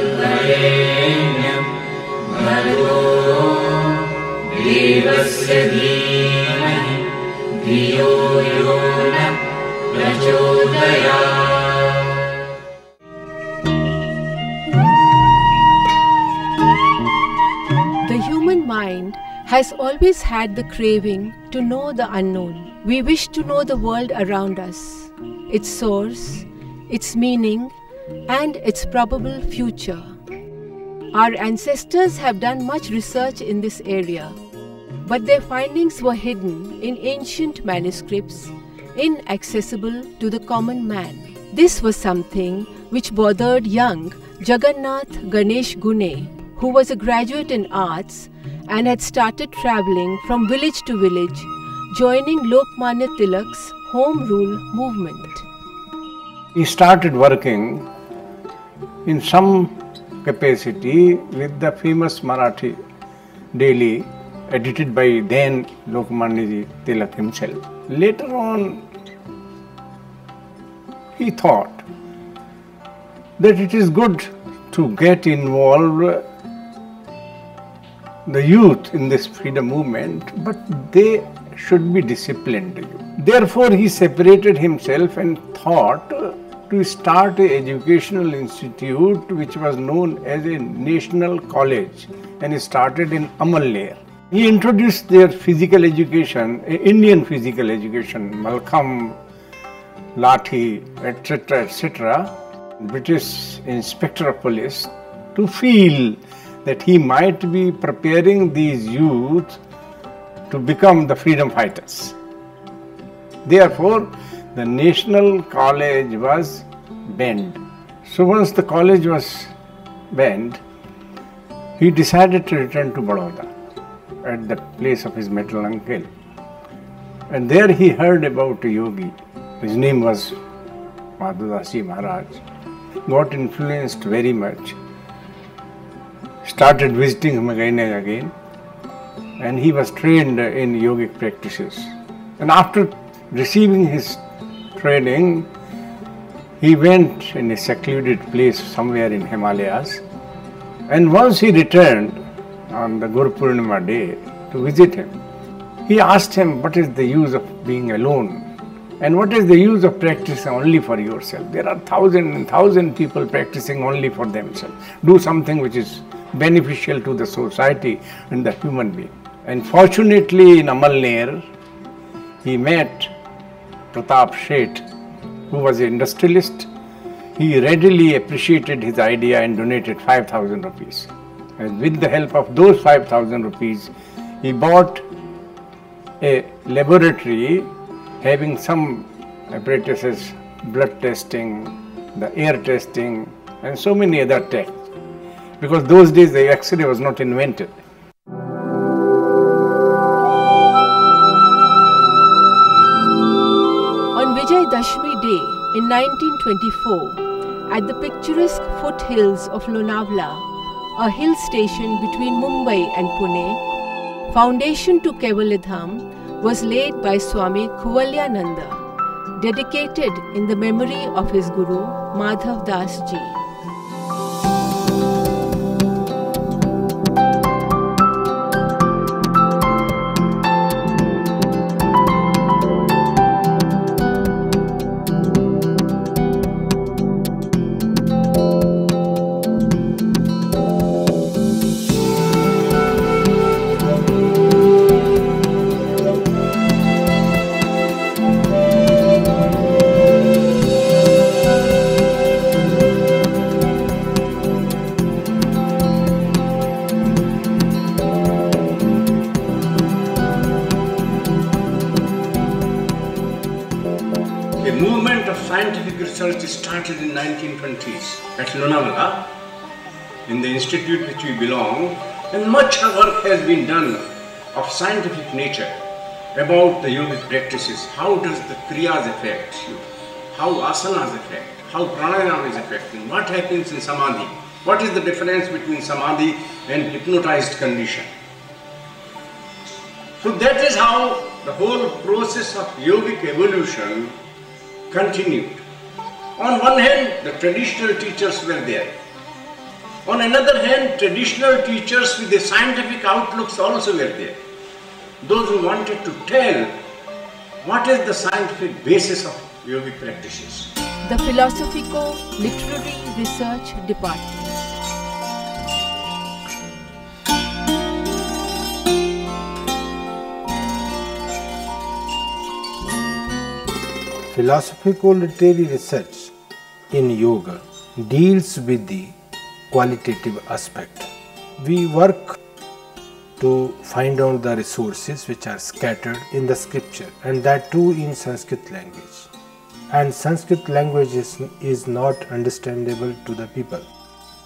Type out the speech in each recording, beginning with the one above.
तत्सवितुर्वरेण्यं भर्गो देवस्य धीमहि धियो यो नः प्रचोदयात्। The human mind has always had the craving to know the unknown. We wish to know the world around us, its source, its meaning, and its probable future. Our ancestors have done much research in this area, but their findings were hidden in ancient manuscripts, inaccessible to the common man. This was something which bothered young Jagannath Ganesh Gune, who was a graduate in arts and had started travelling from village to village, joining Lokmanya Tilak's Home Rule movement. He started working in some capacity with the famous Marathi daily edited by then Lokmanya Tilak himself. Later on, he thought that it is good to get involved the youth in this freedom movement, but they should be disciplined. Therefore, he separated himself and thought to start an educational institute which was known as a national college, and he started in Amalner. He introduced their physical education, Indian physical education, Malkham, Lathi, etc., etc., British Inspector of Police, to feel that he might be preparing these youth to become the freedom fighters. Therefore, the National College was banned. So once the college was banned, he decided to return to Baroda at the place of his maternal uncle. And there he heard about a yogi. His name was Madhudasi Maharaj. Got influenced very much. Started visiting him again and again. And he was trained in yogic practices. And after receiving his training, he went in a secluded place somewhere in Himalayas. And once he returned on the Guru Purnima day to visit him, he asked him, what is the use of being alone? And what is the use of practicing only for yourself? There are thousands and thousands of people practicing only for themselves. Do something which is beneficial to the society and the human being. And fortunately in Amalner, he met Pratap Sheth, who was an industrialist. He readily appreciated his idea and donated 5,000 rupees. And with the help of those 5,000 rupees, he bought a laboratory having some apparatuses, blood testing, the air testing, and so many other tests. Because those days the X-ray was not invented. On Vijay Dashmi Day in 1924, at the picturesque foothills of Lonavala, a hill station between Mumbai and Pune, foundation to Kaivalyadham was laid by Swami Kuvalyananda, dedicated in the memory of his Guru Madhav Das Ji. The movement of scientific research started in 1920s at Lonavala, in the institute which we belong, and much work has been done of scientific nature about the yogic practices. How does the kriyas affect you? how asanas affect, how pranayama is affecting, what happens in samadhi, what is the difference between samadhi and hypnotized condition. So that is how the whole process of yogic evolution continued. On one hand, the traditional teachers were there. On another hand, traditional teachers with the scientific outlooks also were there. Those who wanted to tell what is the scientific basis of yogic practices. The Philosophico-Literary Research Department. Philosophico-literary research in yoga deals with the qualitative aspect. We work to find out the resources which are scattered in the scripture, and that too in Sanskrit language. And Sanskrit language is not understandable to the people.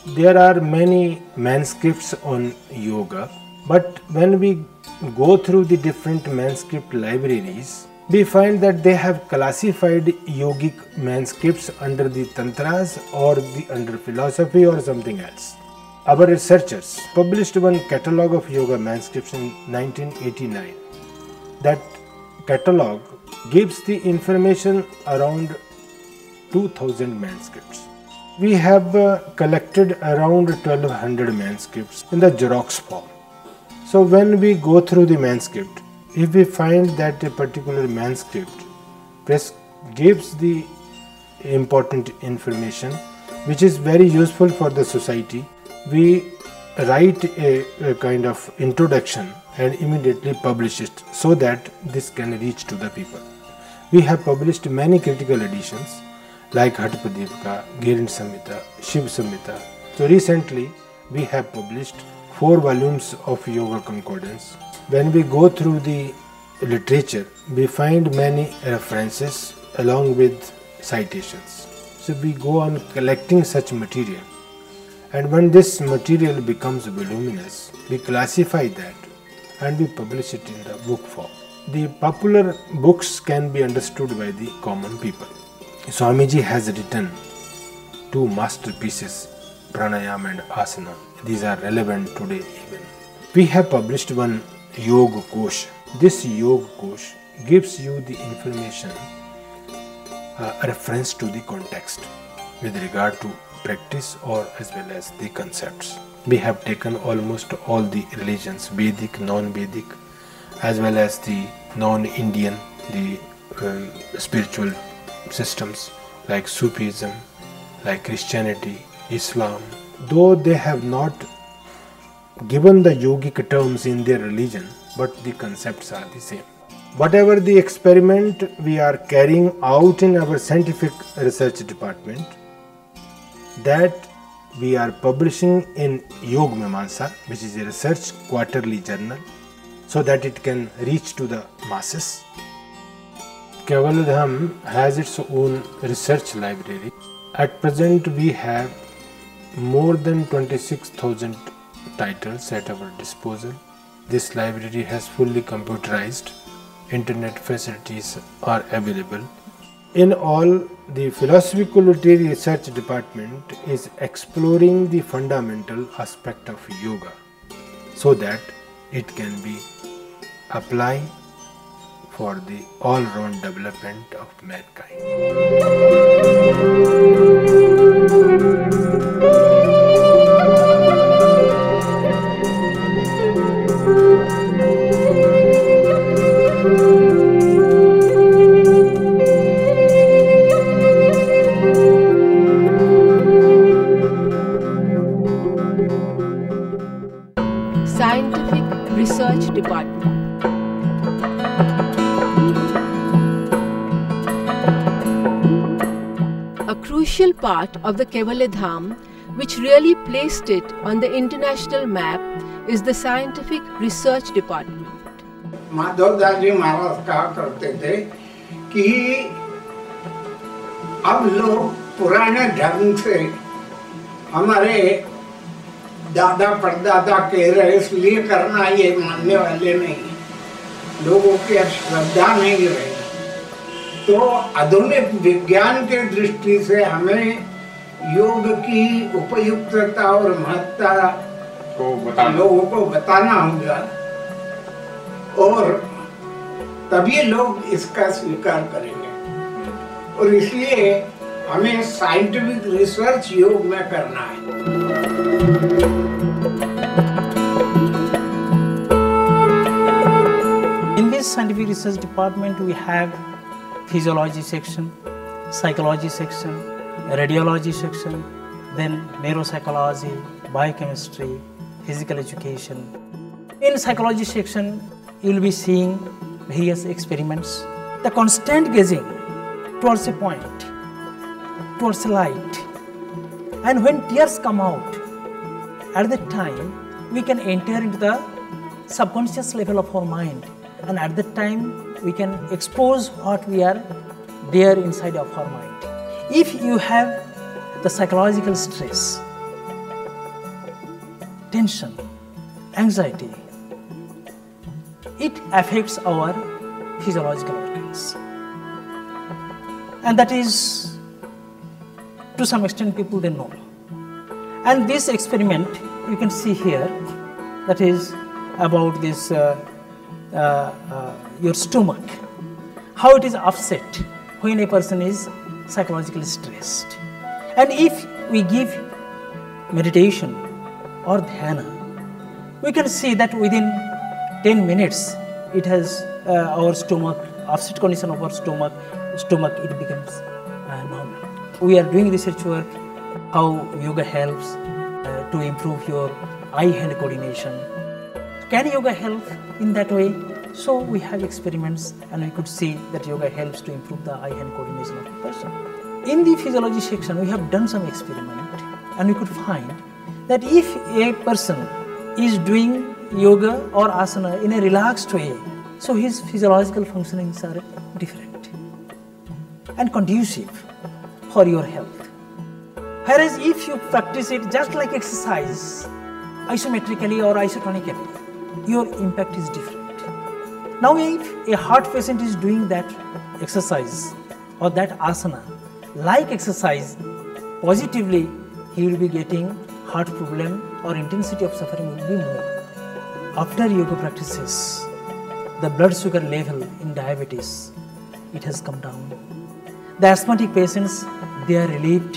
There are many manuscripts on yoga, but when we go through the different manuscript libraries, we find that they have classified yogic manuscripts under the tantras or under philosophy or something else. Our researchers published one catalogue of yoga manuscripts in 1989. That catalogue gives the information around 2000 manuscripts. We have collected around 1200 manuscripts in the Xerox form. So when we go through the manuscript, if we find that a particular manuscript gives the important information which is very useful for the society, we write a kind of introduction and immediately publish it so that this can reach to the people. We have published many critical editions like Hatpadipika, Girind Samhita, Shiv Samhita. So recently we have published 4 volumes of Yoga Concordance. When we go through the literature, we find many references along with citations. So we go on collecting such material, and when this material becomes voluminous, we classify that and we publish it in the book form. The popular books can be understood by the common people. Swamiji has written 2 masterpieces, Pranayama and Asana. These are relevant today even. We have published one Yoga Kosh. This Yoga Kosh gives you the information, a reference to the context with regard to practice or as well as the concepts. We have taken almost all the religions, Vedic, non-Vedic, as well as the non-Indian, the spiritual systems like Sufism, like Christianity, Islam. Though they have not given the yogic terms in their religion, but the concepts are the same. Whatever the experiment we are carrying out in our scientific research department, that we are publishing in Yoga Mimamsa, which is a research quarterly journal, so that it can reach to the masses. Kaivalyadham has its own research library. At present we have more than 26,000 titles at our disposal. This library has fully computerized. Internet facilities are available. In all, the Philosophical-Literary Research Department is exploring the fundamental aspect of yoga so that it can be applied for the all-round development of mankind. Scientific Research Department. A crucial part of the Kaivalyadham, which really placed it on the international map, is the Scientific Research Department. Madhavdas जी महाराज कहा करते थे कि अब लोग पुराने ढंग से हमारे दादा परदादा कह रहे इसलिए करना ये मानने वाले नहीं, लोगों की श्रद्धा नहीं रही। तो आधुनिक विज्ञान के दृष्टि से हमें योग की उपयुक्तता और महत्ता को लोगों को बताना होगा, और तभी लोग इसका स्वीकार करेंगे। और इसलिए हमें साइंटिफिक रिसर्च योग में करना है। In this scientific research department, we have physiology section, psychology section, radiology section, then neuropsychology, biochemistry, physical education. In psychology section, you will be seeing various experiments. The constant gazing towards a point, towards a light, and when tears come out, at that time we can enter into the subconscious level of our mind, and at that time we can expose what we are there inside of our mind. If you have the psychological stress, tension, anxiety, it affects our physiological organs, and that is, to some extent, people they know. And this experiment you can see here, that is about this your stomach, how it is upset when a person is psychologically stressed. And if we give meditation or dhyana, we can see that within 10 minutes it has our stomach, upset condition of our stomach it becomes normal. We are doing research work how yoga helps to improve your eye-hand coordination. Can yoga help in that way? So we have experiments and we could see that yoga helps to improve the eye-hand coordination of a person. In the physiology section, we have done some experiment and we could find that if a person is doing yoga or asana in a relaxed way, so his physiological functionings are different and conducive for your health. Whereas if you practice it just like exercise, isometrically or isotonically, your impact is different. Now if a heart patient is doing that exercise or that asana like exercise, positively he will be getting heart problem or intensity of suffering will be more. After yoga practices, the blood sugar level in diabetes, it has come down. The asthmatic patients, they are relieved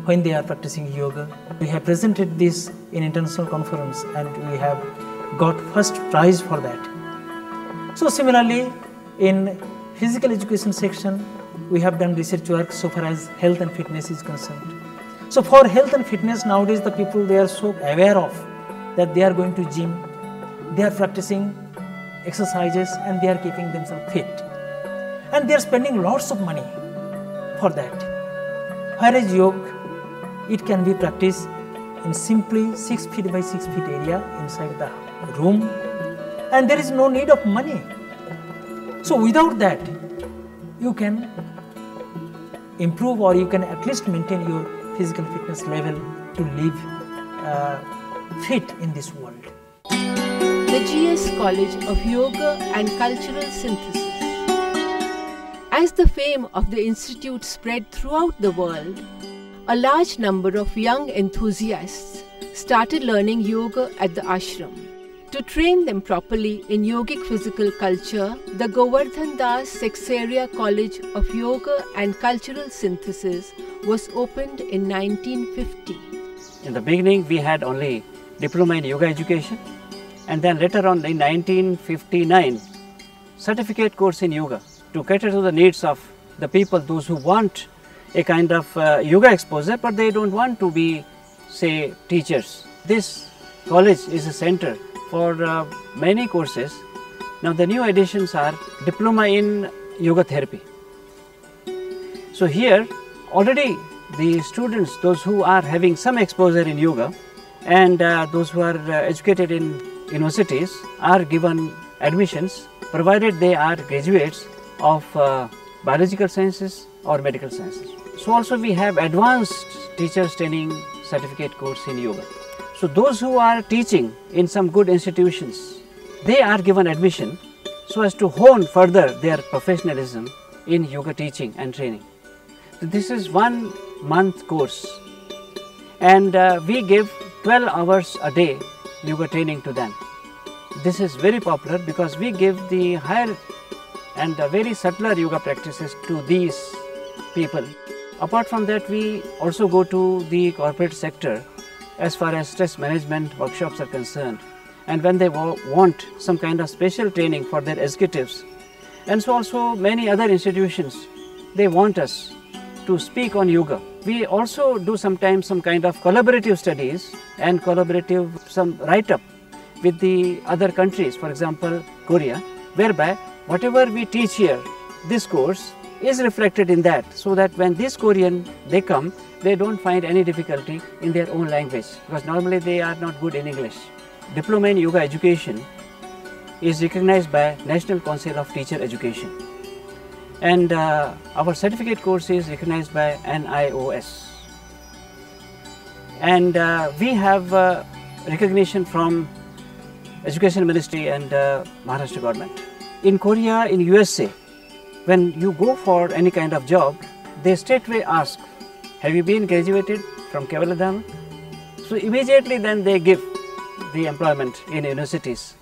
when they are practicing yoga. We have presented this in international conference and we have got first prize for that. So similarly, in physical education section, we have done research work so far as health and fitness is concerned. So for health and fitness, nowadays the people, they are so aware of that they are going to gym, they are practicing exercises and they are keeping themselves fit. And they are spending lots of money for that. Whereas yoga, it can be practiced in simply 6 feet by 6 feet area inside the room, and there is no need of money. So without that, you can improve or you can at least maintain your physical fitness level to live fit in this world. The GS College of Yoga and Cultural Synthesis. As the fame of the institute spread throughout the world, a large number of young enthusiasts started learning yoga at the ashram. To train them properly in yogic physical culture, the Govardhan Das Seksaria College of Yoga and Cultural Synthesis was opened in 1950. In the beginning, we had only diploma in yoga education, and then later on in 1959, certificate course in yoga to cater to the needs of the people, those who want a kind of yoga exposure, but they don't want to be, say, teachers. This college is a center for many courses. Now the new additions are diploma in yoga therapy. So here already the students, those who are having some exposure in yoga and those who are educated in universities are given admissions provided they are graduates of biological sciences or medical sciences. So also we have advanced teachers training certificate course in yoga. So those who are teaching in some good institutions, they are given admission so as to hone further their professionalism in yoga teaching and training. This is 1 month course, and we give 12 hours a day yoga training to them. This is very popular because we give the higher and very subtler yoga practices to these people. Apart from that, we also go to the corporate sector as far as stress management workshops are concerned, and when they want some kind of special training for their executives, and so also many other institutions, they want us to speak on yoga. We also do sometimes some kind of collaborative studies and collaborative some write-up with the other countries, for example Korea, whereby whatever we teach here, this course is reflected in that, so that when these Korean they come, they don't find any difficulty in their own language, because normally they are not good in English. Diploma in Yoga Education is recognized by National Council of Teacher Education, and our certificate course is recognized by NIOS, and we have recognition from Education Ministry and Maharashtra government. In Korea, in USA, when you go for any kind of job, they straightway ask, have you been graduated from Kevaladhama? So immediately then they give the employment in universities.